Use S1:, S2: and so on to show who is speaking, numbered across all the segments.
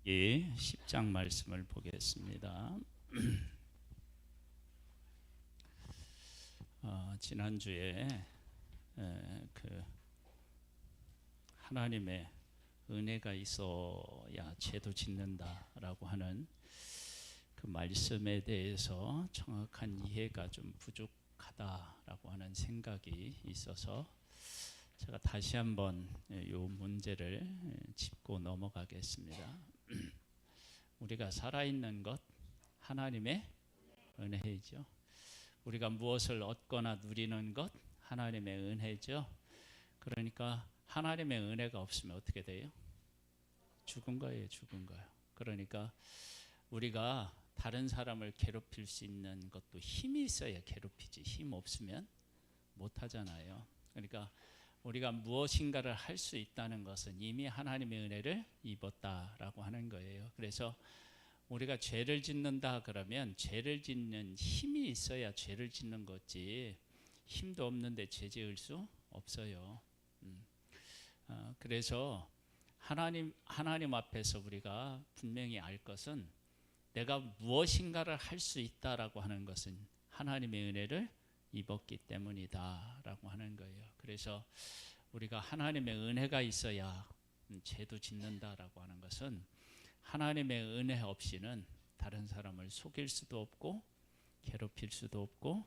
S1: 예, 10장 말씀을 보겠습니다. 지난주에 그 하나님의 은혜가 있어야 죄도 짓는다라고 하는 그 말씀에 대해서 정확한 이해가 좀 부족하다라고 하는 생각이 있어서 제가 다시 한번 이 문제를 짚고 넘어가겠습니다. 우리가 살아있는 것 하나님의 은혜이죠. 우리가 무엇을 얻거나 누리는 것 하나님의 은혜죠. 그러니까 하나님의 은혜가 없으면 어떻게 돼요? 죽은 거예요, 죽은 거예요. 그러니까 우리가 다른 사람을 괴롭힐 수 있는 것도 힘이 있어야 괴롭히지, 힘 없으면 못 하잖아요. 그러니까 우리가 무엇인가를 할 수 있다는 것은 이미 하나님의 은혜를 입었다라고 하는 거예요. 그래서 우리가 죄를 짓는다 그러면 죄를 짓는 힘이 있어야 죄를 짓는 거지, 힘도 없는데 죄 지을 수 없어요. 그래서 하나님 앞에서 우리가 분명히 알 것은 내가 무엇인가를 할 수 있다라고 하는 것은 하나님의 은혜를 입었기 때문이다라고 하는 거예요. 그래서 우리가 하나님의 은혜가 있어야 죄도 짓는다라고 하는 것은 하나님의 은혜 없이는 다른 사람을 속일 수도 없고 괴롭힐 수도 없고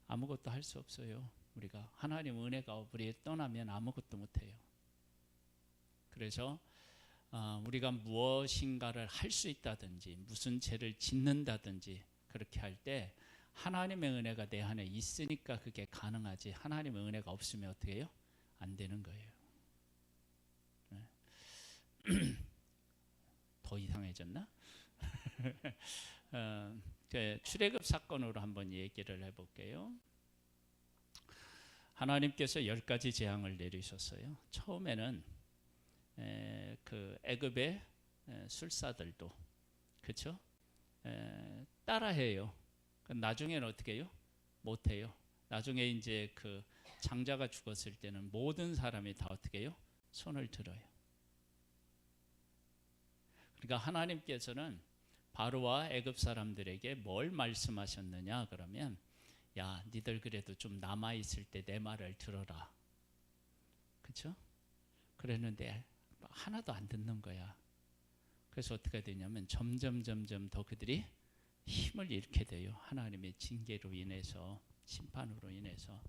S1: 아무것도 할 수 없어요. 우리가 하나님 은혜가 우리 떠나면 아무것도 못해요. 그래서 우리가 무엇인가를 할 수 있다든지 무슨 죄를 짓는다든지 그렇게 할 때 하나님의 은혜가 내 안에 있으니까 그게 가능하지, 하나님의 은혜가 없으면 어떻게 해요? 안 되는 거예요. 네. 더 이상해졌나? 출애굽 사건으로 한번 얘기를 해볼게요. 하나님께서 10가지 재앙을 내리셨어요. 처음에는 그 애굽의 술사들도 그렇죠? 따라해요. 나중에는 어떻게 해요? 못해요. 나중에 이제 그 장자가 죽었을 때는 모든 사람이 다 어떻게 해요? 손을 들어요. 그러니까 하나님께서는 바로와 애굽 사람들에게 뭘 말씀하셨느냐 그러면, 야, 니들 그래도 좀 남아있을 때 내 말을 들어라. 그렇죠? 그랬는데 하나도 안 듣는 거야. 그래서 어떻게 되냐면 점점 더 그들이 힘을 잃게 돼요. 하나님의 징계로 인해서, 심판으로 인해서.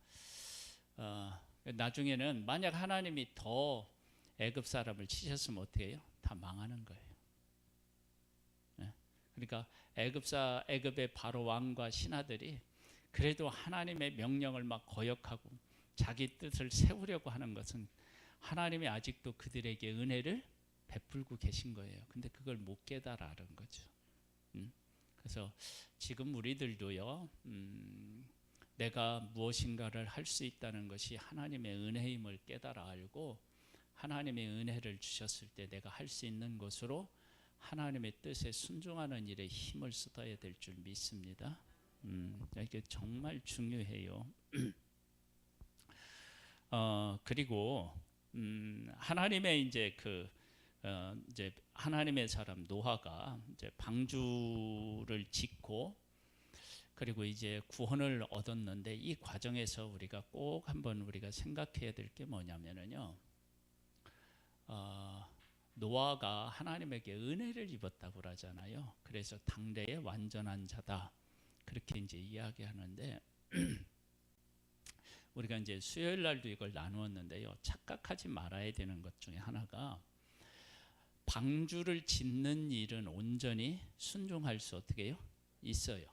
S1: 나중에는 만약 하나님이 더 애굽 사람을 치셨으면 어떻게 해요? 다 망하는 거예요. 네. 그러니까 애굽의 바로 왕과 신하들이 그래도 하나님의 명령을 막 거역하고 자기 뜻을 세우려고 하는 것은 하나님이 아직도 그들에게 은혜를 베풀고 계신 거예요. 근데 그걸 못 깨달아는 거죠. 그래서 지금 우리들도요, 내가 무엇인가를 할 수 있다는 것이 하나님의 은혜임을 깨달아 알고 하나님의 은혜를 주셨을 때 내가 할 수 있는 것으로 하나님의 뜻에 순종하는 일에 힘을 쏟아야 될 줄 믿습니다. 이게 정말 중요해요. 그리고 하나님의 이제 하나님의 사람 노아가 이제 방주를 짓고 그리고 이제 구원을 얻었는데 이 과정에서 우리가 꼭 한번 우리가 생각해야 될 게 뭐냐면요, 노아가 하나님에게 은혜를 입었다고 그러잖아요. 그래서 당대의 완전한 자다 그렇게 이제 이야기하는데 우리가 이제 수요일 날도 이걸 나누었는데요, 착각하지 말아야 되는 것 중에 하나가 방주를 짓는 일은 온전히 순종할 수 어떻게 해요? 있어요.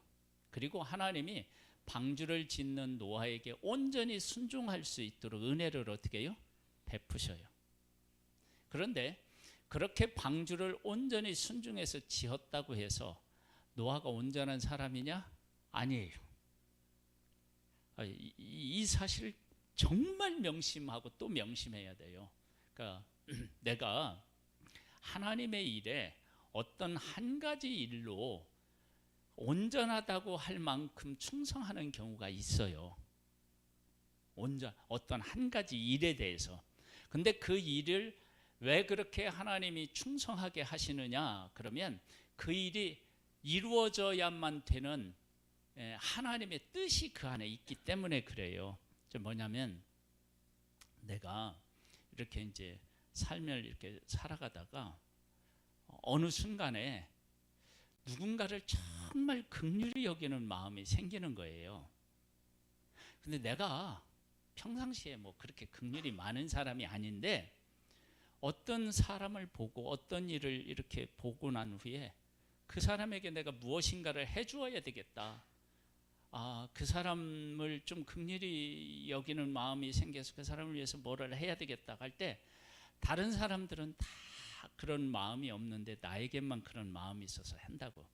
S1: 그리고 하나님이 방주를 짓는 노아에게 온전히 순종할 수 있도록 은혜를 어떻게 해요? 베푸셔요. 그런데 그렇게 방주를 온전히 순종해서 지었다고 해서 노아가 온전한 사람이냐? 아니에요. 이 사실을 정말 명심하고 또 명심해야 돼요. 그러니까 내가 하나님의 일에 어떤 한 가지 일로 온전하다고 할 만큼 충성하는 경우가 있어요. 어떤 한 가지 일에 대해서. 근데 그 일을 왜 그렇게 하나님이 충성하게 하시느냐? 그러면 그 일이 이루어져야만 되는 하나님의 뜻이 그 안에 있기 때문에 그래요. 뭐냐면 내가 이렇게 이제 삶을 이렇게 살아가다가 어느 순간에 누군가를 정말 긍휼히 여기는 마음이 생기는 거예요. 근데 내가 평상시에 뭐 그렇게 긍휼이 많은 사람이 아닌데 어떤 사람을 보고 어떤 일을 이렇게 보고 난 후에 그 사람에게 내가 무엇인가를 해주어야 되겠다. 그 사람을 좀 긍휼히 여기는 마음이 생겨서 그 사람을 위해서 뭐를 해야 되겠다 할 때 다른 사람들은 다 그런 마음이 없는데 나에게만 그런 마음이 있어서 한다고.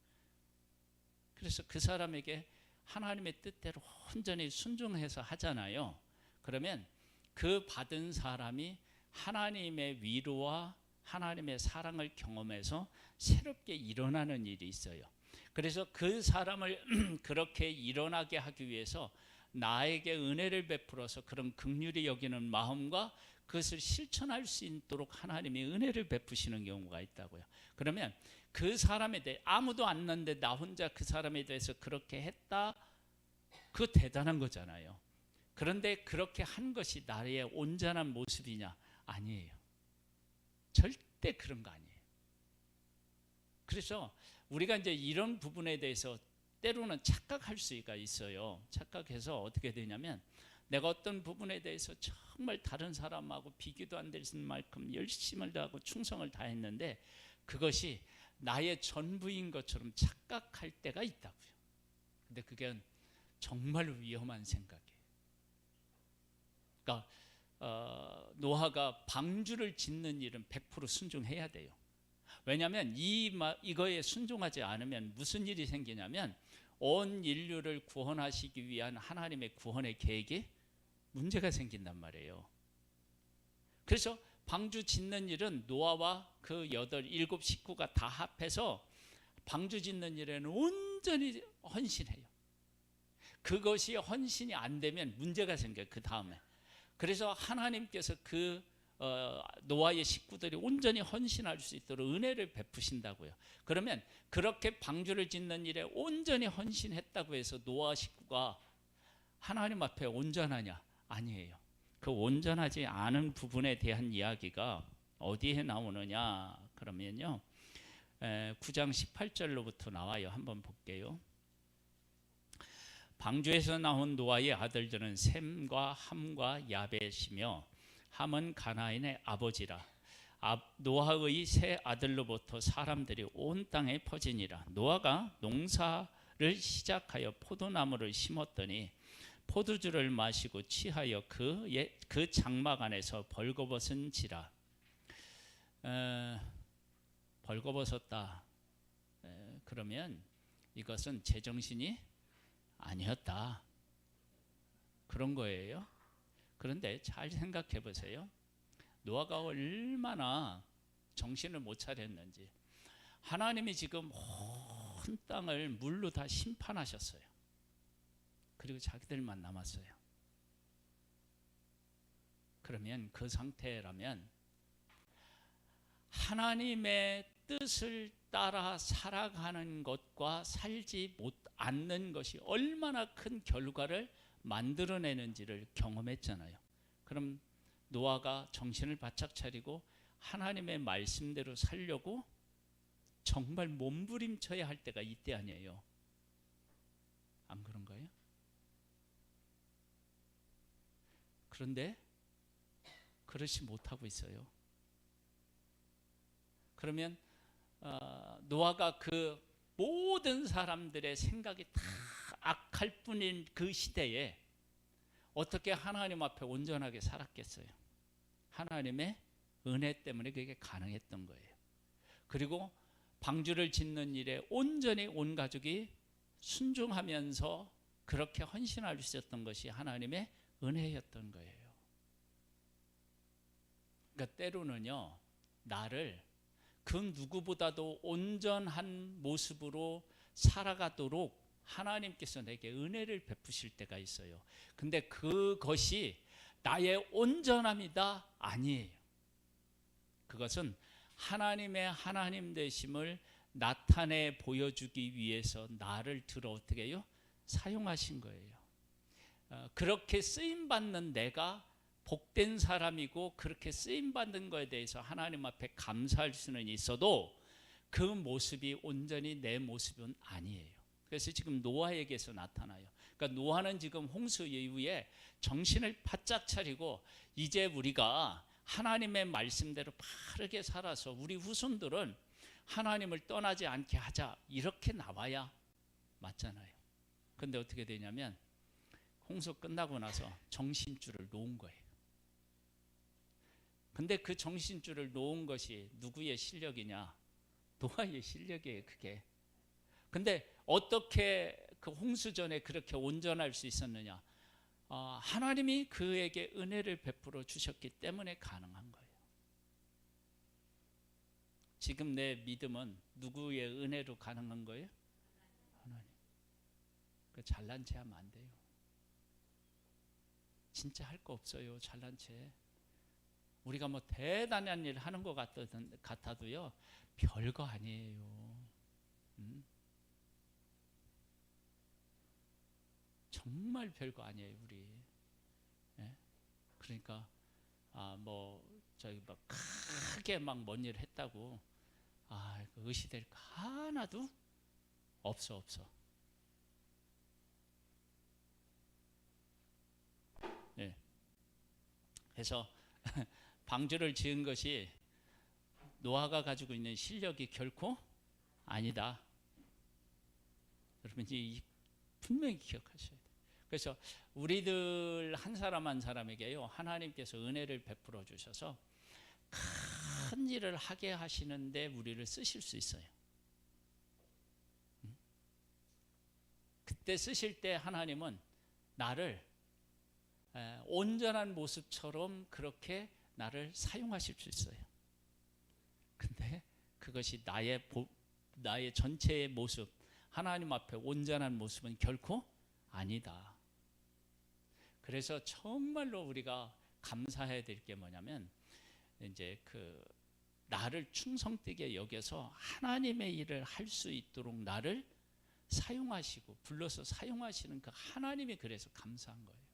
S1: 그래서 그 사람에게 하나님의 뜻대로 온전히 순종해서 하잖아요. 그러면 그 받은 사람이 하나님의 위로와 하나님의 사랑을 경험해서 새롭게 일어나는 일이 있어요. 그래서 그 사람을 그렇게 일어나게 하기 위해서 나에게 은혜를 베풀어서 그런 긍휼히 여기는 마음과 그것을 실천할 수 있도록 하나님이 은혜를 베푸시는 경우가 있다고요. 그러면 그 사람에 대해 아무도 안 났는데 나 혼자 그 사람에 대해서 그렇게 했다, 그거 대단한 거잖아요. 그런데 그렇게 한 것이 나의 온전한 모습이냐? 아니에요. 절대 그런 거 아니에요. 그래서 우리가 이제 이런 부분에 대해서 때로는 착각할 수가 있어요. 착각해서 어떻게 되냐면 내가 어떤 부분에 대해서 정말 다른 사람하고 비교도 안 될 만큼 열심을 다하고 충성을 다했는데 그것이 나의 전부인 것처럼 착각할 때가 있다고요. 근데 그게 정말 위험한 생각이에요. 그러니까 노아가 방주를 짓는 일은 100% 순종해야 돼요. 왜냐하면 이거에 순종하지 않으면 무슨 일이 생기냐면 온 인류를 구원하시기 위한 하나님의 구원의 계획이 문제가 생긴단 말이에요. 그래서 방주 짓는 일은 노아와 그 7 식구가 다 합해서 방주 짓는 일에는 온전히 헌신해요. 그것이 헌신이 안 되면 문제가 생겨요. 그 다음에. 그래서 하나님께서 그 노아의 식구들이 온전히 헌신할 수 있도록 은혜를 베푸신다고요. 그러면 그렇게 방주를 짓는 일에 온전히 헌신했다고 해서 노아 식구가 하나님 앞에 온전하냐? 아니에요. 그 온전하지 않은 부분에 대한 이야기가 어디에 나오느냐? 그러면요 9장 18절로부터 나와요. 한번 볼게요. 방주에서 나온 노아의 아들들은 셈과 함과 야벳이며 함은 가나안의 아버지라. 노아의 세 아들로부터 사람들이 온 땅에 퍼지니라. 노아가 농사를 시작하여 포도나무를 심었더니 포도주를 마시고 취하여 그 장막 안에서 벌거벗은지라. 벌거벗었다. 그러면 이것은 제정신이 아니었다. 그런 거예요. 그런데 잘 생각해 보세요. 노아가 얼마나 정신을 못 차렸는지. 하나님이 지금 온 땅을 물로 다 심판하셨어요. 그리고 자기들만 남았어요. 그러면 그 상태라면 하나님의 뜻을 따라 살아가는 것과 살지 않는 것이 얼마나 큰 결과를 만들어내는지를 경험했잖아요. 그럼 노아가 정신을 바짝 차리고 하나님의 말씀대로 살려고 정말 몸부림쳐야 할 때가 이때 아니에요. 안 그런가요? 그런데 그렇지 못하고 있어요. 그러면 노아가 그 모든 사람들의 생각이 다 악할 뿐인 그 시대에 어떻게 하나님 앞에 온전하게 살았겠어요? 하나님의 은혜 때문에 그게 가능했던 거예요. 그리고 방주를 짓는 일에 온전히 온 가족이 순종하면서 그렇게 헌신할 수 있었던 것이 하나님의 은혜였던 거예요. 그러니까 때로는요, 나를 그 누구보다도 온전한 모습으로 살아가도록 하나님께서 내게 은혜를 베푸실 때가 있어요. 근데 그것이 나의 온전함이다? 아니에요. 그것은 하나님의 하나님 되심을 나타내 보여주기 위해서 나를 들어 어떻게 해요? 사용하신 거예요. 그렇게 쓰임받는 내가 복된 사람이고 그렇게 쓰임받는 거에 대해서 하나님 앞에 감사할 수는 있어도 그 모습이 온전히 내 모습은 아니에요. 그래서 지금 노아에게서 나타나요. 그러니까 노아는 지금 홍수 이후에 정신을 바짝 차리고 이제 우리가 하나님의 말씀대로 바르게 살아서 우리 후손들은 하나님을 떠나지 않게 하자 이렇게 나와야 맞잖아요. 근데 어떻게 되냐면 홍수 끝나고 나서 정신줄을 놓은 거예요. 근데 그 정신줄을 놓은 것이 누구의 실력이냐? 노아의 실력이에요, 그게. 근데 어떻게 그 홍수 전에 그렇게 온전할 수 있었느냐? 하나님이 그에게 은혜를 베풀어 주셨기 때문에 가능한 거예요. 지금 내 믿음은 누구의 은혜로 가능한 거예요? 하나님. 그 잘난 체 하면 안 돼요. 진짜 할 거 없어요, 잘난 체. 우리가 뭐 대단한 일 하는 것 같아도요, 별거 아니에요. 정말 별거 아니에요, 우리. 예? 그러니까 뭐 저기 막 크게 막 뭔 일 했다고 의시될 거 하나도 없어. 예. 그래서 방주를 지은 것이 노아가 가지고 있는 실력이 결코 아니다. 여러분 분명히 기억하셔야 돼요. 그래서 우리들 한 사람 한 사람에게요, 하나님께서 은혜를 베풀어 주셔서 큰 일을 하게 하시는데 우리를 쓰실 수 있어요. 그때 쓰실 때 하나님은 나를 온전한 모습처럼 그렇게 나를 사용하실 수 있어요. 근데 그것이 나의 전체의 모습, 하나님 앞에 온전한 모습은 결코 아니다. 그래서 정말로 우리가 감사해야 될 게 뭐냐면 이제 나를 충성되게 여겨서 하나님의 일을 할 수 있도록 나를 사용하시고 불러서 사용하시는 그 하나님이 그래서 감사한 거예요.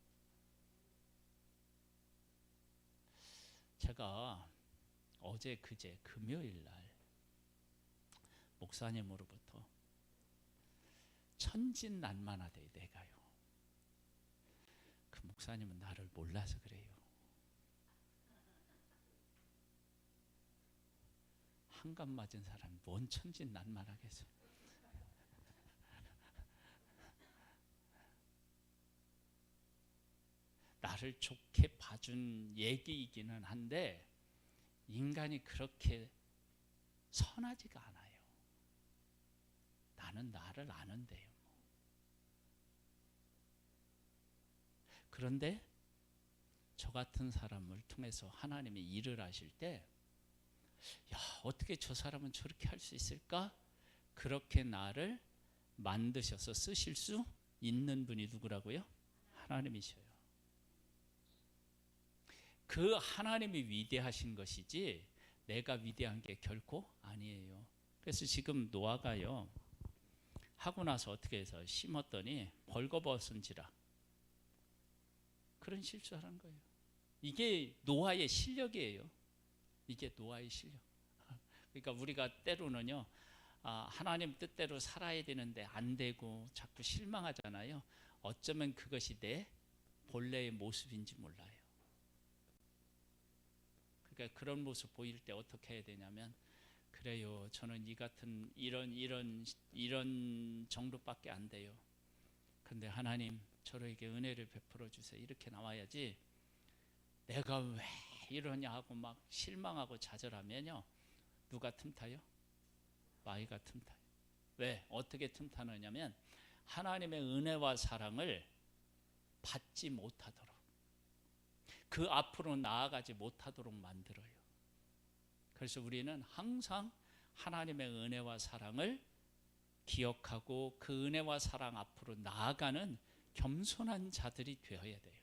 S1: 제가 어제 그제 금요일 날 목사님으로부터 천진난만하되 내가요. 그 목사님은 나를 몰라서 그래요. 한갑 맞은 사람이 뭔 천진난만하겠어요. 나를 좋게 봐준 얘기이기는 한데 인간이 그렇게 선하지가 않아요. 나는 나를 아는데요. 그런데 저 같은 사람을 통해서 하나님이 일을 하실 때 어떻게 저 사람은 저렇게 할 수 있을까? 그렇게 나를 만드셔서 쓰실 수 있는 분이 누구라고요? 하나님이셔요. 그 하나님이 위대하신 것이지 내가 위대한 게 결코 아니에요. 그래서 지금 노아가요, 하고 나서 어떻게 해서 심었더니 벌거벗은지라 그런 실수하는 거예요. 이게 노아의 실력이에요. 이게 노아의 실력. 그러니까 우리가 때로는요, 하나님 뜻대로 살아야 되는데 안 되고 자꾸 실망하잖아요. 어쩌면 그것이 내 본래의 모습인지 몰라요. 그러니까 그런 모습 보일 때 어떻게 해야 되냐면, 그래요, 저는 이 같은 이런 정도밖에 안 돼요. 근데 하나님 저에게 은혜를 베풀어 주세요. 이렇게 나와야지 내가 왜 이러냐 하고 막 실망하고 좌절하면요, 누가 틈타요? 마귀가 틈타요. 왜? 어떻게 틈타느냐면 하나님의 은혜와 사랑을 받지 못하도록, 그 앞으로 나아가지 못하도록 만들어요. 그래서 우리는 항상 하나님의 은혜와 사랑을 기억하고 그 은혜와 사랑 앞으로 나아가는 겸손한 자들이 되어야 돼요.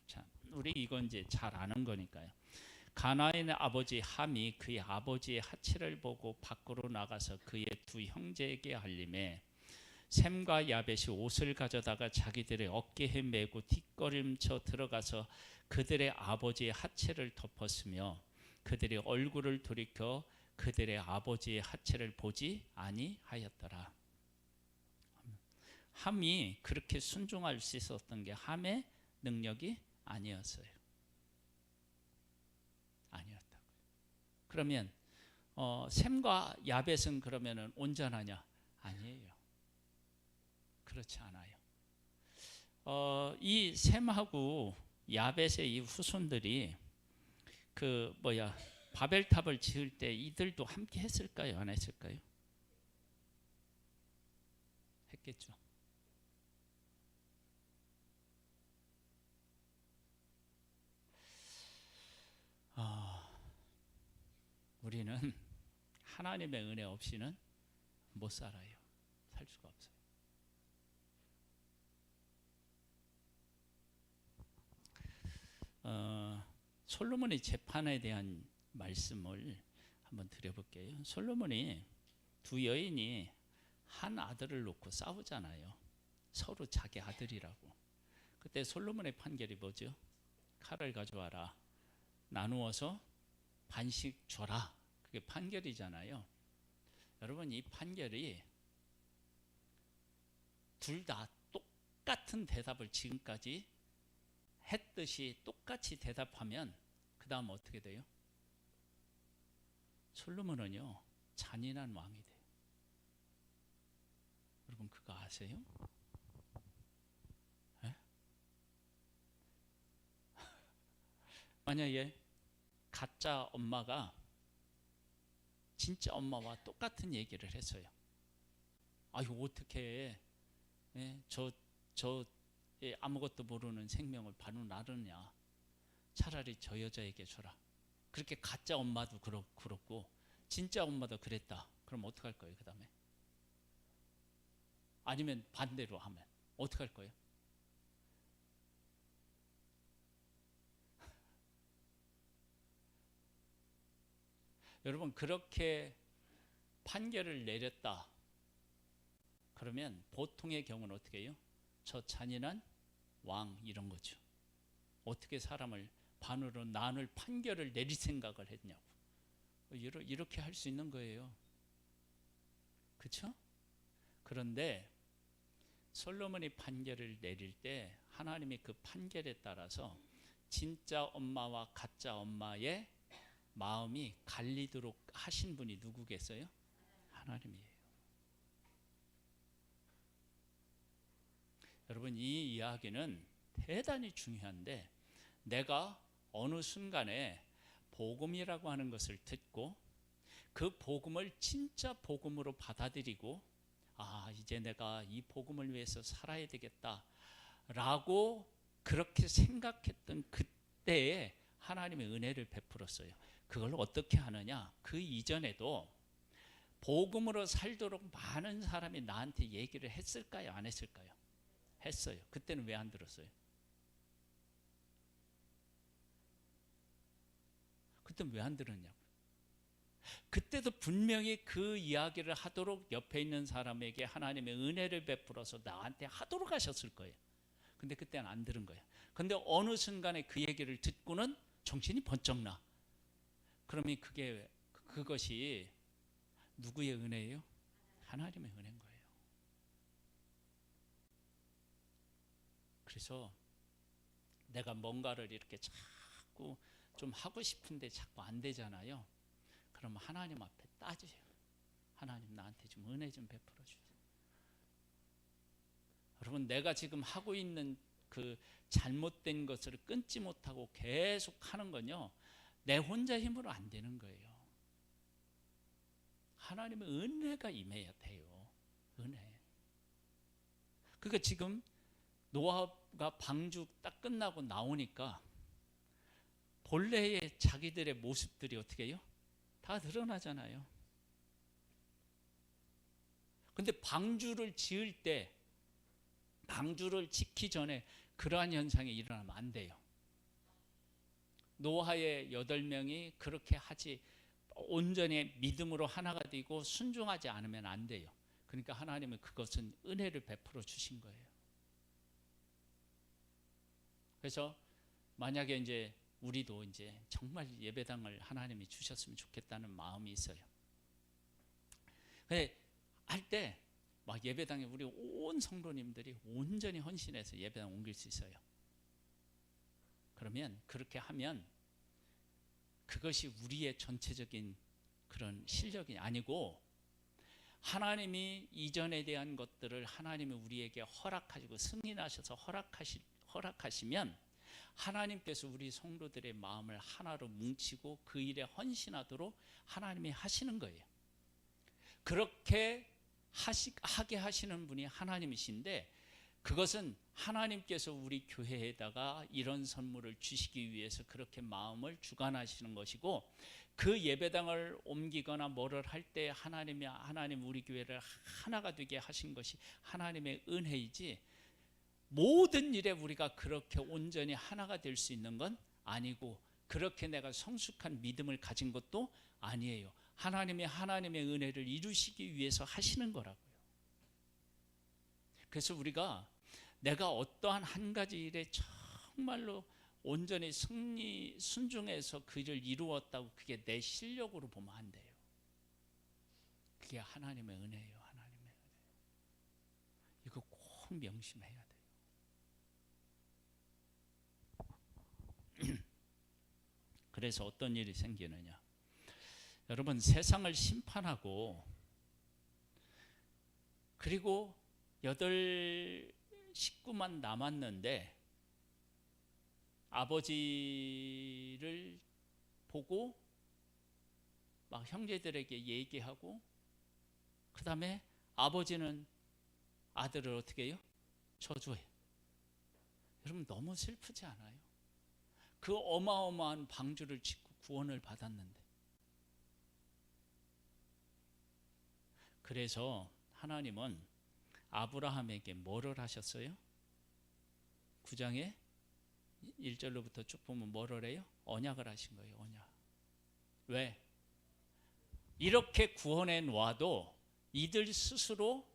S1: 자, 우리 이건 이제 잘 아는 거니까요. 가나안의 아버지 함이 그의 아버지의 하체를 보고 밖으로 나가서 그의 두 형제에게 알림해 셈과 야벳이 옷을 가져다가 자기들의 어깨에 메고 뒷걸음쳐 들어가서 그들의 아버지의 하체를 덮었으며 그들의 얼굴을 돌이켜 그들의 아버지의 하체를 보지 아니하였더라. 함이 그렇게 순종할 수 있었던 게 함의 능력이 아니었어요. 아니었다고요. 그러면 셈과 야벳은 그러면은 온전하냐? 아니에요. 그렇지 않아요. 이 셈하고 야벳의 이 후손들이 바벨탑을 지을 때 이들도 함께 했을까요? 안 했을까요? 했겠죠. 우리는 하나님의 은혜 없이는 못 살아요. 살 수가 없어요. 솔로몬의 재판에 대한 말씀을 한번 드려볼게요. 솔로몬이 두 여인이 한 아들을 놓고 싸우잖아요. 서로 자기 아들이라고. 그때 솔로몬의 판결이 뭐죠? 칼을 가져와라. 나누어서 반씩 줘라. 그게 판결이잖아요. 여러분, 이 판결이 둘 다 똑같은 대답을 지금까지 했듯이 똑같이 대답하면 그 다음 어떻게 돼요? 솔로몬은요, 잔인한 왕이 돼요. 여러분 그거 아세요? 네? 만약에 가짜 엄마가 진짜 엄마와 똑같은 얘기를 했어요. 아유 어떻게 저 아무것도 모르는 생명을 바로 나르냐. 차라리 저 여자에게 줘라. 그렇게 가짜 엄마도 그렇고 진짜 엄마도 그랬다. 그럼 어떡할 거예요? 그 다음에 아니면 반대로 하면 어떡할 거예요? 여러분 그렇게 판결을 내렸다. 그러면 보통의 경우는 어떻게 해요? 저 잔인한 왕 이런 거죠. 어떻게 사람을 반으로 나눌 판결을 내릴 생각을 했냐고. 이렇게 할 수 있는 거예요. 그렇죠? 그런데 솔로몬이 판결을 내릴 때 하나님이 그 판결에 따라서 진짜 엄마와 가짜 엄마의 마음이 갈리도록 하신 분이 누구겠어요? 하나님이에요. 여러분 이 이야기는 대단히 중요한데 내가 어느 순간에 복음이라고 하는 것을 듣고 그 복음을 진짜 복음으로 받아들이고 이제 내가 이 복음을 위해서 살아야 되겠다 라고 그렇게 생각했던 그때에 하나님의 은혜를 베풀었어요. 그걸 어떻게 하느냐? 그 이전에도 복음으로 살도록 많은 사람이 나한테 얘기를 했을까요? 안 했을까요? 했어요. 그때는 왜 안 들었어요? 그때는 왜 안 들었냐고. 그때도 분명히 그 이야기를 하도록 옆에 있는 사람에게 하나님의 은혜를 베풀어서 나한테 하도록 하셨을 거예요. 근데 그때는 안 들은 거예요. 근데 어느 순간에 그 얘기를 듣고는 정신이 번쩍 나. 그러면 그것이 누구의 은혜예요? 하나님의 은혜인 거예요. 그래서 내가 뭔가를 이렇게 자꾸 좀 하고 싶은데 자꾸 안 되잖아요. 그럼 하나님 앞에 따져요. 하나님 나한테 좀 은혜 좀 베풀어 주세요. 여러분 내가 지금 하고 있는 그 잘못된 것을 끊지 못하고 계속 하는 건요. 내 혼자 힘으로 안 되는 거예요. 하나님의 은혜가 임해야 돼요. 은혜. 그러니까 지금 노아가 방주 딱 끝나고 나오니까 본래의 자기들의 모습들이 어떻게 해요? 다 드러나잖아요. 근데 방주를 지을 때 방주를 짓기 전에 그러한 현상이 일어나면 안 돼요. 노아의 8명이 그렇게 하지, 온전히 믿음으로 하나가 되고 순종하지 않으면 안 돼요. 그러니까 하나님은 그것은 은혜를 베풀어 주신 거예요. 그래서 만약에 이제 우리도 이제 정말 예배당을 하나님이 주셨으면 좋겠다는 마음이 있어요. 근데 할 때 막 예배당에 우리 온 성도님들이 온전히 헌신해서 예배당 옮길 수 있어요. 그러면 그렇게 하면 그것이 우리의 전체적인 그런 실력이 아니고 하나님이 이전에 대한 것들을 하나님이 우리에게 허락하시고 승인하셔서 허락하시면 하나님께서 우리 성도들의 마음을 하나로 뭉치고 그 일에 헌신하도록 하나님이 하시는 거예요. 그렇게 하게 하시는 분이 하나님이신데, 그것은 하나님께서 우리 교회에다가 이런 선물을 주시기 위해서 그렇게 마음을 주관하시는 것이고, 그 예배당을 옮기거나 뭐를 할 때 하나님 우리 교회를 하나가 되게 하신 것이 하나님의 은혜이지, 모든 일에 우리가 그렇게 온전히 하나가 될 수 있는 건 아니고, 그렇게 내가 성숙한 믿음을 가진 것도 아니에요. 하나님의 은혜를 이루시기 위해서 하시는 거라고요. 그래서 우리가 내가 어떠한 한 가지 일에 정말로 온전히 순종해서 그 일을 이루었다고 그게 내 실력으로 보면 안 돼요. 그게 하나님의 은혜예요. 하나님의 은혜. 이거 꼭 명심해야 돼요. 그래서 어떤 일이 생기느냐, 여러분, 세상을 심판하고 그리고 8 식구만 남았는데 아버지를 보고 막 형제들에게 얘기하고, 그 다음에 아버지는 아들을 어떻게 해요? 저주해요. 여러분, 너무 슬프지 않아요? 그 어마어마한 방주를 짓고 구원을 받았는데. 그래서 하나님은 아브라함에게 뭐를 하셨어요? 9장에 1절로부터 쭉 보면 뭐를 해요? 언약을 하신 거예요. 언약. 왜? 이렇게 구원해 놓아도 이들 스스로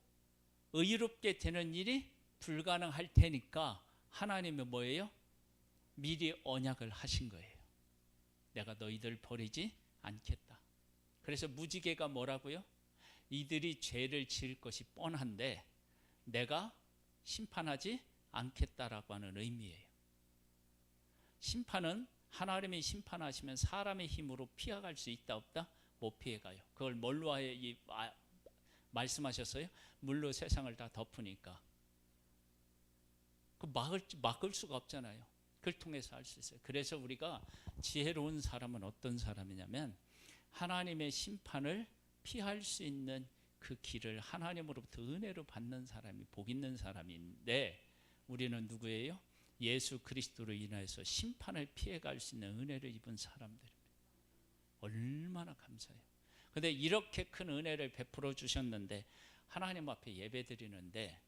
S1: 의롭게 되는 일이 불가능할 테니까 하나님은 뭐예요? 미리 언약을 하신 거예요. 내가 너희들 버리지 않겠다. 그래서 무지개가 뭐라고요? 이들이 죄를 지을 것이 뻔한데 내가 심판하지 않겠다라고 하는 의미예요. 심판은 하나님이 심판하시면 사람의 힘으로 피해갈 수 있다 없다? 못 피해가요. 그걸 뭘로 말씀하셨어요? 물로 세상을 다 덮으니까. 그 막을 수가 없잖아요. 그걸 통해서 할 수 있어요. 그래서 우리가 지혜로운 사람은 어떤 사람이냐면 하나님의 심판을 피할 수 있는 그 길을 하나님으로부터 은혜로 받는 사람이 복 있는 사람인데, 우리는 누구예요? 예수 그리스도로 인하여서 심판을 피해갈 수 있는 은혜를 입은 사람들입니다. 얼마나 감사해요. 그런데 이렇게 큰 은혜를 베풀어 주셨는데 하나님 앞에 예배 드리는데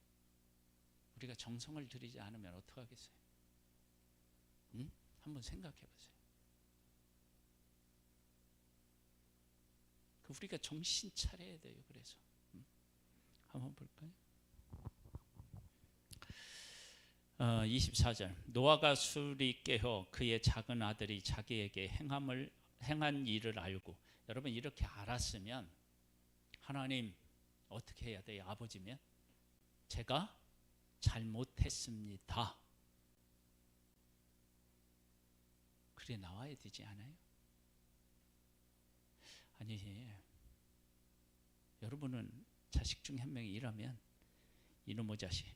S1: 우리가 정성을 들이지 않으면 어떡하겠어요? 응? 한번 생각해 보세요. 우리가 정신 차려야 돼요. 그래서 한번 볼까요? 24절, 노아가 술이 깨어 그의 작은 아들이 자기에게 행한 일을 알고. 여러분, 이렇게 알았으면 하나님 어떻게 해야 돼요? 아버지면 제가 잘못했습니다, 그래 나와야 되지 않아요? 아니, 여러분은 자식 중에 한 명이 일하면 이놈의 자식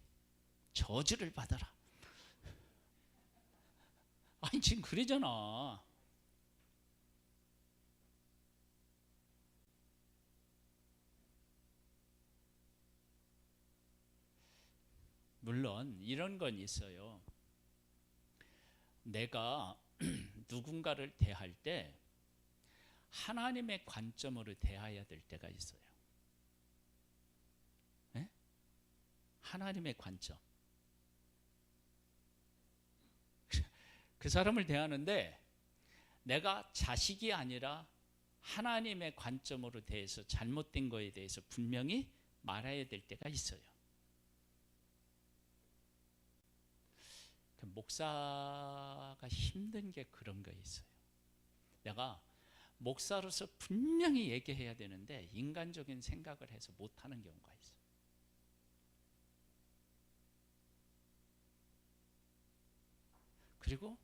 S1: 저주를 받아라. 아니, 지금 그러잖아. 물론 이런 건 있어요. 내가 누군가를 대할 때 하나님의 관점으로 대해야 될 때가 있어요. 네? 하나님의 관점. 그 사람을 대하는데 내가 자식이 아니라 하나님의 관점으로 대해서 잘못된 거에 대해서 분명히 말해야 될 때가 있어요. 목사가 힘든 게 그런 거 있어요. 내가 목사로서 분명히 얘기해야 되는데 인간적인 생각을 해서 못하는 경우가 있어요. 그리고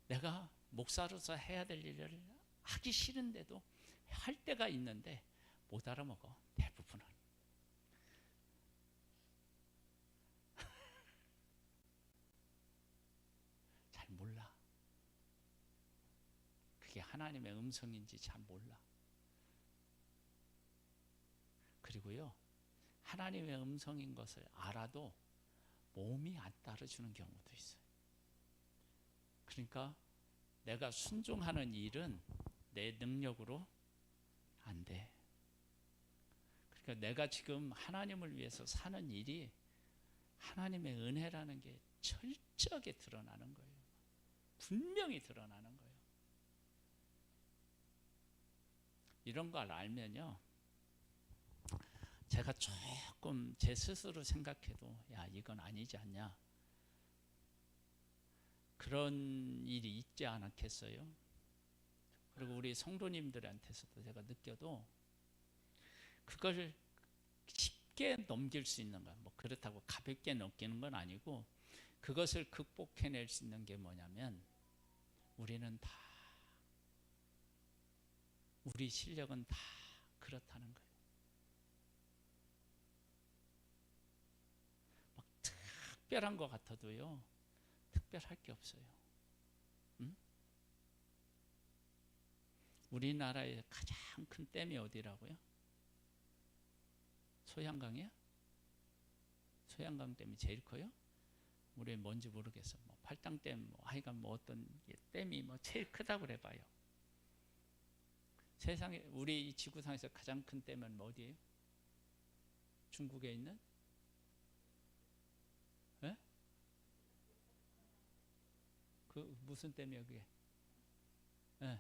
S1: 내가 목사로서 해야 될 일을 하기 싫은데도 할 때가 있는데 못 알아먹어. 대부분은. 잘 몰라. 그게 하나님의 음성인지 잘 몰라. 그리고요, 하나님의 음성인 것을 알아도 몸이 안 따라주는 경우도 있어요. 그러니까 내가 순종하는 일은 내 능력으로 안 돼. 그러니까 내가 지금 하나님을 위해서 사는 일이 하나님의 은혜라는 게 철저하게 드러나는 거예요. 분명히 드러나는 거예요. 이런 걸 알면요, 제가 조금 제 스스로 생각해도 야, 이건 아니지 않냐, 그런 일이 있지 않았겠어요? 그리고 우리 성도님들한테서도 제가 느껴도 그걸 쉽게 넘길 수 있는 거야. 뭐 그렇다고 가볍게 넘기는 건 아니고, 그것을 극복해낼 수 있는 게 뭐냐면 우리는 다, 우리 실력은 다 그렇다는 거예요. 막 특별한 것 같아도요, 특별할 게 없어요. 응? 우리나라의 가장 큰 댐이 어디라고요? 소양강이야? 소양강 댐이 제일 커요? 우리 뭔지 모르겠어. 뭐 팔당댐, 뭐 하여간 뭐 어떤 댐이 뭐 제일 크다고 그래봐요. 세상에 우리 이 지구상에서 가장 큰 댐은 뭐 어디예요? 중국에 있는? 에? 그 무슨 댐이에요 그게? 에.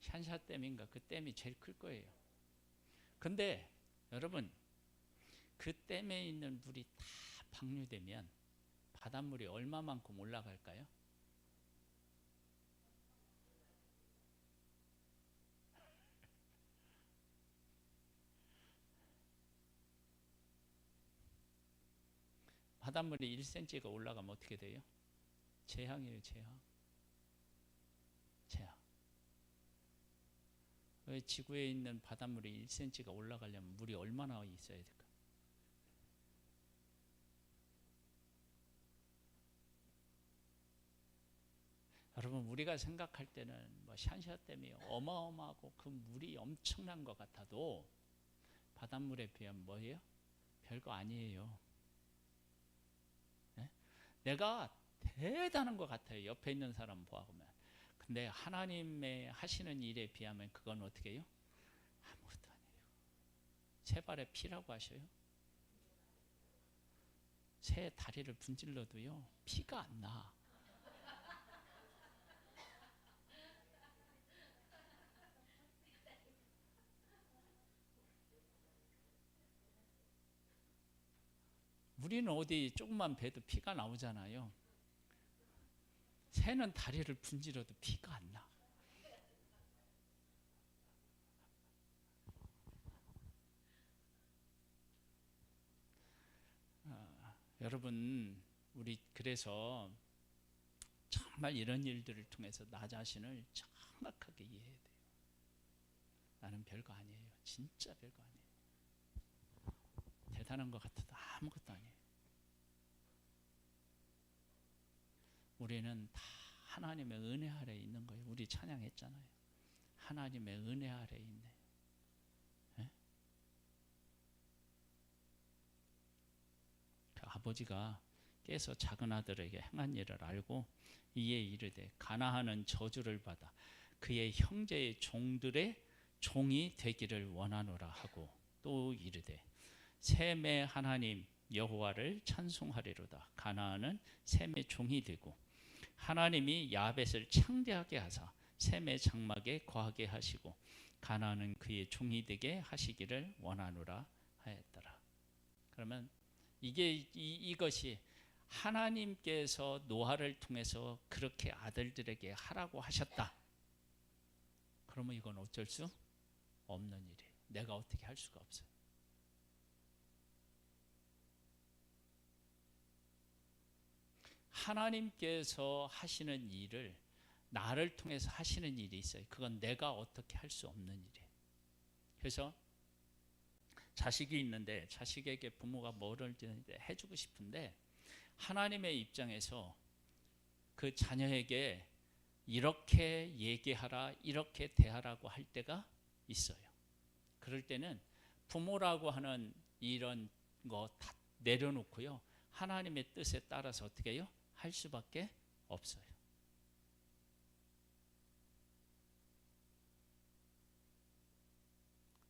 S1: 샨샤댐인가? 그 댐이 제일 클 거예요. 근데 여러분, 그 댐에 있는 물이 다 방류되면 바닷물이 얼마만큼 올라갈까요? 바닷물이 1cm가 올라가면 어떻게 돼요? 재앙이에요, 재앙. 재앙. 왜 지구에 있는 바닷물이 1cm가 올라가려면 물이 얼마나 있어야 될까? 여러분, 우리가 생각할 때는 뭐 샨샤댐이 어마어마하고 그 물이 엄청난 것 같아도 바닷물에 비하면 뭐예요? 별거 아니에요. 네? 내가 대단한 것 같아요, 옆에 있는 사람 보아보면. 근데 하나님의 하시는 일에 비하면 그건 어떻게 해요? 아무것도 아니에요. 새 발의 피라고 하셔요. 새 다리를 분질러도요, 피가 안 나. 우리는 어디 조금만 베도 피가 나오잖아요. 새는 다리를 분질러도 피가 안 나. 여러분, 우리 그래서 정말 이런 일들을 통해서 나 자신을 정확하게 이해해야 돼요. 나는 별거 아니에요. 진짜 별거 아니에요. 대단한 것 같아도 아무것도 아니에요. 우리는 다 하나님의 은혜 아래에 있는 거예요. 우리 찬양했잖아요. 하나님의 은혜 아래에 있네. 네? 그 아버지가 깨서 작은 아들에게 행한 일을 알고 이에 이르되 가나하는 저주를 받아 그의 형제의 종들의 종이 되기를 원하노라 하고, 또 이르되 셈의 하나님 여호와를 찬송하리로다. 가나안은 셈의 종이 되고 하나님이 야벳을 창대하게 하사 셈의 장막에 거하게 하시고 가나안은 그의 종이 되게 하시기를 원하노라 하였더라. 그러면 이것이 하나님께서 노아를 통해서 그렇게 아들들에게 하라고 하셨다. 그러면 이건 어쩔 수 없는 일이에요. 내가 어떻게 할 수가 없어요. 하나님께서 하시는 일을 나를 통해서 하시는 일이 있어요. 그건 내가 어떻게 할 수 없는 일이에요. 그래서 자식이 있는데 자식에게 부모가 뭐를 해주고 싶은데 하나님의 입장에서 그 자녀에게 이렇게 얘기하라, 이렇게 대하라고 할 때가 있어요. 그럴 때는 부모라고 하는 이런 거 다 내려놓고요. 하나님의 뜻에 따라서 어떻게 해요? 할 수밖에 없어요.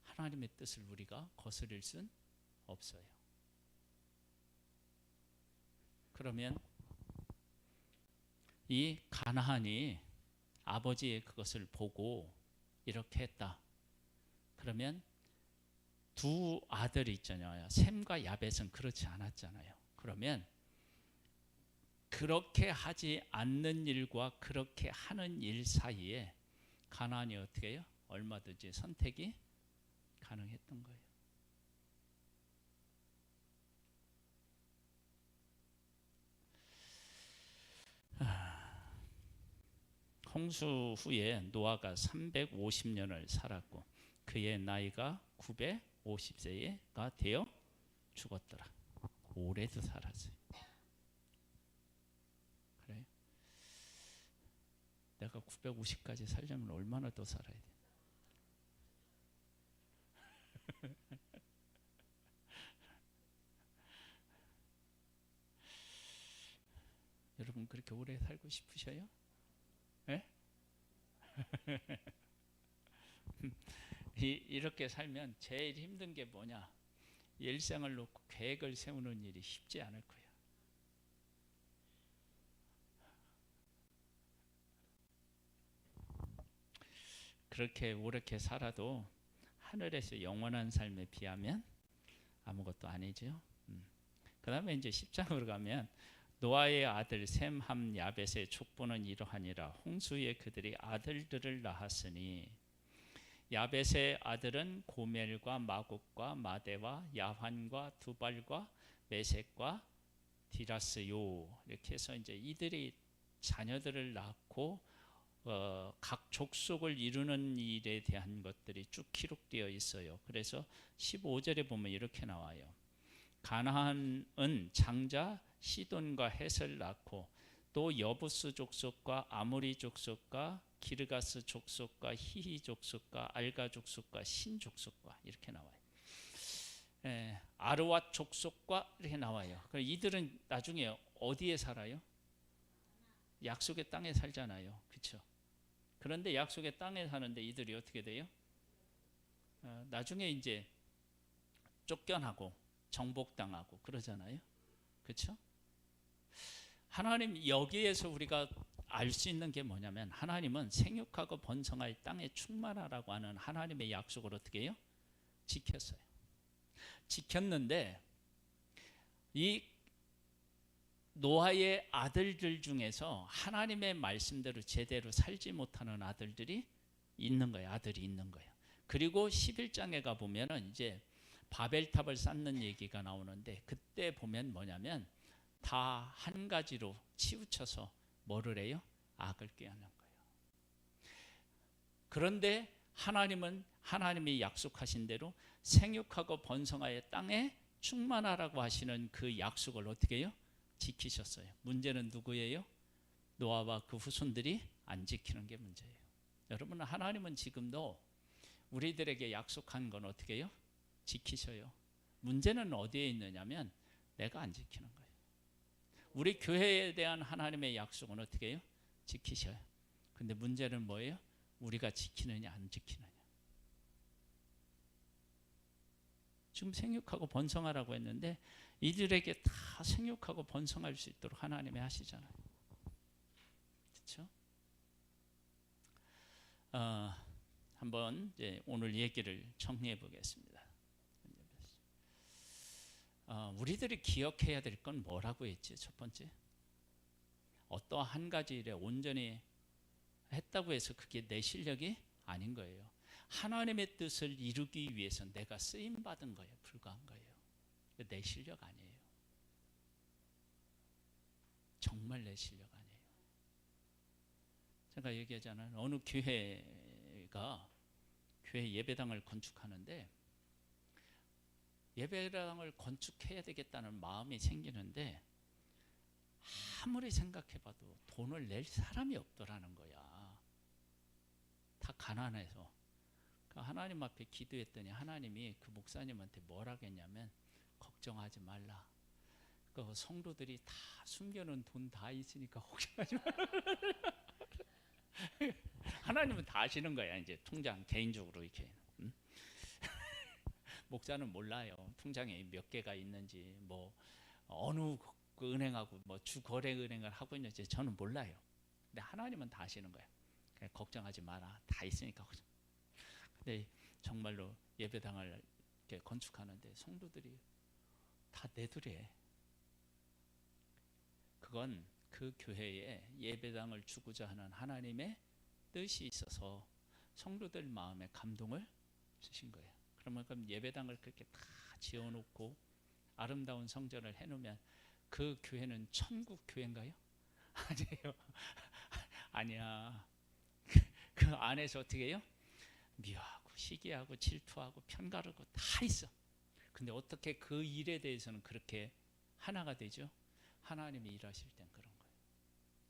S1: 하나님의 뜻을 우리가 거스릴 순 없어요. 그러면 이 가나안이 아버지의 그것을 보고 이렇게 했다. 그러면 두 아들이 있잖아요. 셈과 야벳은 그렇지 않았잖아요. 그러면 그렇게 하지 않는 일과 그렇게 하는 일 사이에 가나안이 어떻게 해요? 얼마든지 선택이 가능했던 거예요. 홍수 후에 노아가 350년을 살았고 그의 나이가 950세가 되어 죽었더라. 오래도 살았어요. 그래요? 내가 950까지 살려면 얼마나 더 살아야 돼? 여러분 그렇게 오래 살고 싶으셔요? 네? 이렇게 살면 제일 힘든 게 뭐냐? 일생을 놓고 계획을 세우는 일이 쉽지 않을 거예요. 그렇게 오렇게 살아도 하늘에서 영원한 삶에 비하면 아무것도 아니죠. 그 다음에 이제 10장으로 가면 노아의 아들 셈, 함, 야벳의 족보는 이러하니라. 홍수에 그들이 아들들을 낳았으니 야벳의 아들은 고멜과 마곡과 마대와 야환과 두발과 메섹과 디라스요. 이렇게 해서 이제 이들이 자녀들을 낳고 각 족속을 이루는 일에 대한 것들이 쭉 기록되어 있어요. 그래서 15절에 보면 이렇게 나와요. 가나안은 장자 시돈과 헷을 낳고 또 여부스 족속과 아모리 족속과 기르가스 족속과 히히 족속과 알가 족속과 신 족속과 이렇게 나와요. 아르왓 족속과 이렇게 나와요. 이들은 나중에 어디에 살아요? 약속의 땅에 살잖아요. 그렇죠? 그런데 약속의 땅에 사는데 이들이 어떻게 돼요? 나중에 이제 쫓겨나고 정복당하고 그러잖아요. 그렇죠? 하나님 여기에서 우리가 알 수 있는 게 뭐냐면 하나님은 생육하고 번성할 땅에 충만하라고 하는 하나님의 약속을 어떻게 해요? 지켰어요. 지켰는데 이 노아의 아들들 중에서 하나님의 말씀대로 제대로 살지 못하는 아들들이 있는 거예요. 아들이 있는 거예요. 그리고 11장에 가보면 이제 바벨탑을 쌓는 얘기가 나오는데 그때 보면 뭐냐면 다 한 가지로 치우쳐서 뭐를 해요? 악을 꾀하는 거예요. 그런데 하나님은 하나님이 약속하신 대로 생육하고 번성하여 땅에 충만하라고 하시는 그 약속을 어떻게 해요? 지키셨어요. 문제는 누구예요? 노아와 그 후손들이 안 지키는 게 문제예요. 여러분 하나님은 지금도 우리들에게 약속한 건 어떻게 해요? 지키셔요. 문제는 어디에 있느냐면 내가 안 지키는 거예요. 우리 교회에 대한 하나님의 약속은 어떻게 해요? 지키셔요. 근데 문제는 뭐예요? 우리가 지키느냐 안 지키느냐. 지금 생육하고 번성하라고 했는데 이들에게 다 생육하고 번성할 수 있도록 하나님이 하시잖아요. 한번 이제 오늘 얘기를 정리해 보겠습니다. 우리들이 기억해야 될 건 뭐라고 했지? 첫 번째, 어떠한 가지 일에 온전히 했다고 해서 그게 내 실력이 아닌 거예요. 하나님의 뜻을 이루기 위해서 내가 쓰임 받은 거에 불과한 거예요. 내 실력 아니에요. 정말 내 실력 아니에요. 제가 얘기하잖아요. 어느 교회가 교회 예배당을 건축하는데 예배당을 건축해야 되겠다는 마음이 생기는데 아무리 생각해봐도 돈을 낼 사람이 없더라는 거야. 다 가난해서. 하나님 앞에 기도했더니 하나님이 그 목사님한테 뭐라 했냐면 걱정하지 말라. 그 성도들이 다 숨겨놓은 돈 다 있으니까 걱정하지 말라. 하나님은 다 아시는 거야. 이제 통장 개인적으로 이렇게. 목사는 몰라요. 통장에 몇 개가 있는지, 뭐 어느 그 은행하고 뭐 주거래은행을 하고 있는지 저는 몰라요. 근데 하나님은 다 아시는 거야. 그냥 걱정하지 마라. 다 있으니까 걱정. 근데 정말로 예배당을 이렇게 건축하는데 성도들이 다 내두래. 그건 그 교회에 예배당을 주고자 하는 하나님의 뜻이 있어서 성도들 마음에 감동을 주신 거예요. 그러면 예배당을 그렇게 다 지어놓고 아름다운 성전을 해놓으면 그 교회는 천국 교회인가요? 아니에요. 아니야. 그 안에서 어떻게 해요? 미워하고 시기하고 질투하고 편가르고 다 있어. 근데 어떻게 그 일에 대해서는 그렇게 하나가 되죠? 하나님이 일하실 땐 그런 거예요.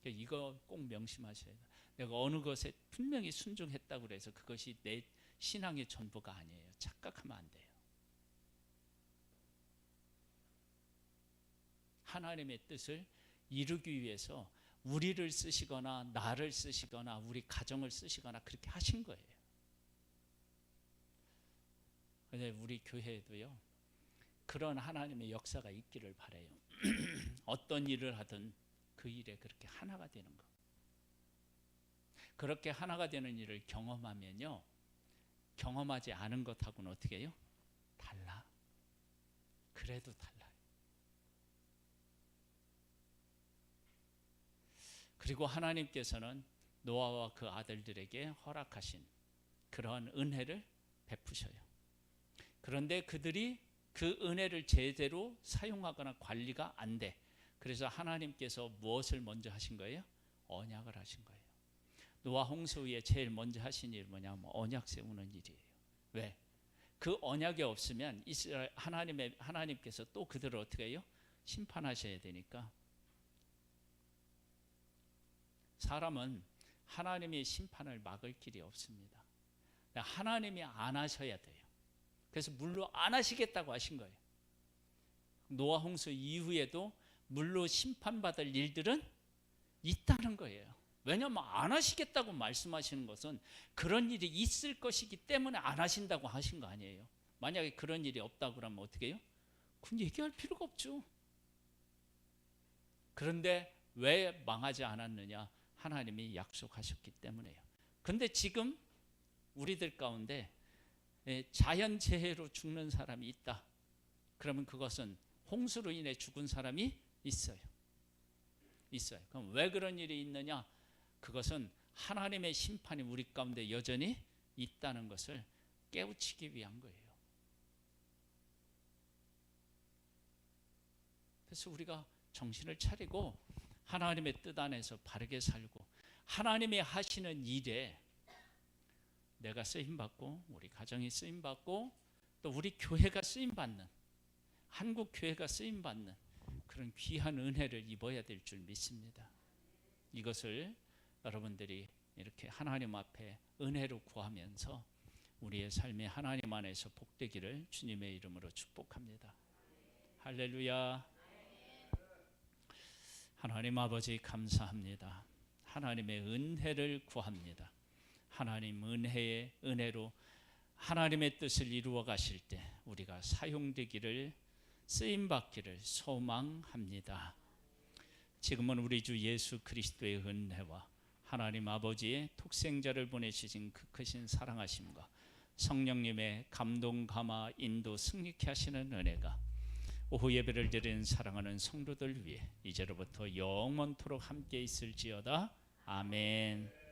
S1: 그러니까 이거 꼭 명심하셔야 돼요. 내가 어느 것에 분명히 순종했다고 해서 그것이 내 신앙의 전부가 아니에요. 착각하면 안 돼요. 하나님의 뜻을 이루기 위해서 우리를 쓰시거나 나를 쓰시거나 우리 가정을 쓰시거나 그렇게 하신 거예요. 근데 우리 교회에도요, 그런 하나님의 역사가 있기를 바라요. 어떤 일을 하든 그 일에 그렇게 하나가 되는 거. 그렇게 하나가 되는 일을 경험하면요, 경험하지 않은 것하고는 어떻게 해요? 달라. 그래도 달라요. 그리고 하나님께서는 노아와 그 아들들에게 허락하신 그러한 은혜를 베푸셔요. 그런데 그들이 그 은혜를 제대로 사용하거나 관리가 안 돼. 그래서 하나님께서 무엇을 먼저 하신 거예요? 언약을 하신 거예요. 노아 홍수 후에 제일 먼저 하신 일이 뭐냐면 언약 세우는 일이에요. 왜? 그 언약이 없으면 이스라엘 하나님께서 또 그들을 어떻게 해요? 심판하셔야 되니까. 사람은 하나님의 심판을 막을 길이 없습니다. 하나님이 안 하셔야 돼요. 그래서 물로 안 하시겠다고 하신 거예요. 노아 홍수 이후에도 물로 심판받을 일들은 있다는 거예요. 왜냐하면 안 하시겠다고 말씀하시는 것은 그런 일이 있을 것이기 때문에 안 하신다고 하신 거 아니에요. 만약에 그런 일이 없다고 그러면 어떻게 해요? 그건 얘기할 필요가 없죠. 그런데 왜 망하지 않았느냐? 하나님이 약속하셨기 때문에요. 근데 지금 우리들 가운데 자연재해로 죽는 사람이 있다. 그러면 그것은 홍수로 인해 죽은 사람이 있어요. 있어요. 그럼 왜 그런 일이 있느냐? 그것은 하나님의 심판이 우리 가운데 여전히 있다는 것을 깨우치기 위한 거예요. 그래서 우리가 정신을 차리고 하나님의 뜻 안에서 바르게 살고 하나님이 하시는 일에 내가 쓰임받고 우리 가정이 쓰임받고 또 우리 교회가 쓰임받는 한국 교회가 쓰임받는 그런 귀한 은혜를 입어야 될 줄 믿습니다. 이것을 여러분들이 이렇게 하나님 앞에 은혜로 구하면서 우리의 삶이 하나님 안에서 복되기를 주님의 이름으로 축복합니다. 할렐루야. 하나님 아버지 감사합니다. 하나님의 은혜를 구합니다. 하나님 은혜의 은혜로 하나님의 뜻을 이루어 가실 때 우리가 사용되기를 쓰임받기를 소망합니다. 지금은 우리 주 예수 그리스도의 은혜와 하나님 아버지의 독생자를 보내주신 그 크신 사랑하심과 성령님의 감동, 감화, 인도, 승리케 하시는 은혜가 오후 예배를 드리는 사랑하는 성도들 위해 이제로부터 영원토록 함께 있을지어다. 아멘.